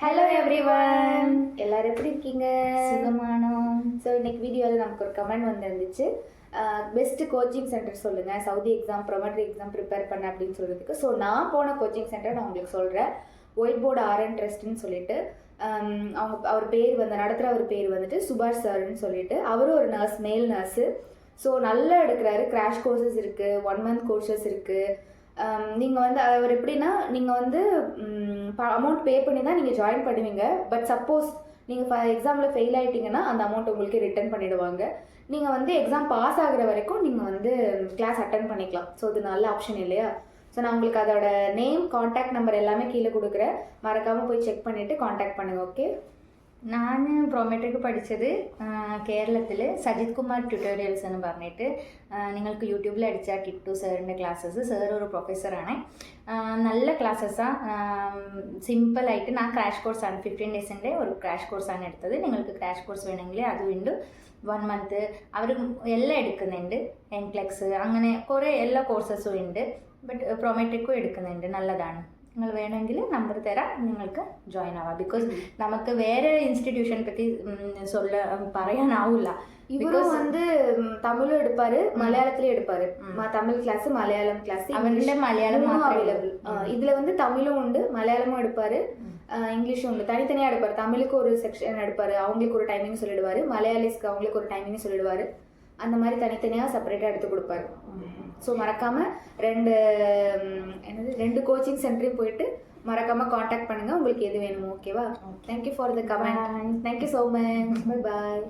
Hello everyone, எல்லாரும் எப்படி இருக்கீங்க? சுகமானோம். ஸோ இன்னைக்கு வீடியோவில் நமக்கு ஒரு கமெண்ட் வந்துருந்துச்சு. பெஸ்ட்டு கோச்சிங் சென்டர் சொல்லுங்கள், சவுதி எக்ஸாம் ப்ரொமோட்டரி எக்ஸாம் ப்ரிப்பேர் பண்ண அப்படின்னு சொல்கிறதுக்கு. ஸோ நான் போன கோச்சிங் சென்டர் நான் உங்களுக்கு சொல்கிறேன். ஒயிட் போர்டு ஆர்என் ட்ரஸ்ட்னு சொல்லிட்டு அவர் பேர் நடத்துகிற அவர் பேர் வந்துட்டு சுபாஷ் சார்ன்னு சொல்லிட்டு, அவரும் ஒரு நர்ஸ், மேல் நர்ஸு. ஸோ நல்லா எடுக்கிறாரு. கிராஷ் கோர்சஸ் இருக்குது, 1 month கோர்சஸ் இருக்குது. நீங்கள் அவர் எப்படின்னா, நீங்கள் அமௌண்ட் பே பண்ணி தான் நீங்கள் ஜாயின் பண்ணுவீங்க. பட் சப்போஸ் நீங்கள் எக்ஸாமில் ஃபெயில் ஆகிட்டிங்கன்னா அந்த அமௌண்ட் உங்களுக்கு ரிட்டர்ன் பண்ணிவிடுவாங்க. நீங்கள் எக்ஸாம் பாஸ் ஆகிற வரைக்கும் நீங்கள் கிளாஸ் அட்டன் பண்ணிக்கலாம். ஸோ இது நல்ல ஆப்ஷன் இல்லையா? ஸோ நான் உங்களுக்கு அதோட நேம், காண்டாக்ட் நம்பர் எல்லாமே கீழே கொடுக்குறேன். மறக்காமல் போய் செக் பண்ணிவிட்டு காண்டாக்ட் பண்ணுங்கள். ஓகே. ഞാൻ പ്രോമെട്രിക്ക് പഠിച്ചത് കേരളത്തിൽ സജിത് കുമാർ ട്യൂട്ടോറിയൽസ് എന്ന് പറഞ്ഞിട്ട് നിങ്ങൾക്ക് യൂട്യൂബിൽ അടിച്ചാൽ കിട്ടും സാറിൻ്റെ ക്ലാസ്സസ്. സാർ ഒരു പ്രൊഫസറാണ്. നല്ല ക്ലാസ്സസ്സാണ്. സിമ്പിളായിട്ട് ഞാൻ ക്രാഷ് കോഴ്സാണ് 15 ഡേയ്സിൻ്റെ ഒരു ക്രാഷ് കോഴ്സാണ് എടുത്തത്. നിങ്ങൾക്ക് ക്രാഷ് കോഴ്സ് വേണമെങ്കിൽ അതുണ്ട്. 1 month അവർ എല്ലാം എടുക്കുന്നുണ്ട്. എൻക്ലെക്സ് അങ്ങനെ കുറേ എല്ലാ കോഴ്സസും ഉണ്ട്. ബട്ട് പ്രോമെട്രിക്കും എടുക്കുന്നുണ്ട്. നല്ലതാണ്. നിങ്ങൾ വേണമെങ്കിൽ നമ്പർ തരാം, നിങ്ങൾക്ക് ജോയിൻ ആവാം. ബിക്കോസ് നമുക്ക് വേറെ ഇൻസ്റ്റിറ്റ്യൂഷൻ പറ്റി പറയാനാവില്ല. இவரும் தமிழும் எடுப்பாரு, மலையாளத்திலயும் எடுப்பாரு. Tamil class, Malayalam class. அவருடைய மலையாளம் அவைலபிள். இதுல தமிழும் உண்டு, மலையாளமும் எடுப்பாரு, இங்கிலீஷும் உண்டு. தனித்தனியா எடுப்பாரு. தமிழுக்கு ஒரு செக்ஷன் எடுப்பாரு, அவங்களுக்கு ஒரு டைமிங் சொல்லிடுவாரு. மலையாளிஸ்க்கு அவங்களுக்கு ஒரு டைமிங் சொல்லிடுவாரு. அந்த மாதிரி தனித்தனியாக செப்பரேட்டாக எடுத்து கொடுப்பாரு. ஸோ மறக்காமல் ரெண்டு கோச்சிங் சென்டரையும் போயிட்டு மறக்காமல் காண்டாக்ட் பண்ணுங்கள், உங்களுக்கு எது வேணுமோ. ஓகேவா? Thank you for the comment. Thank you so much. Bye bye.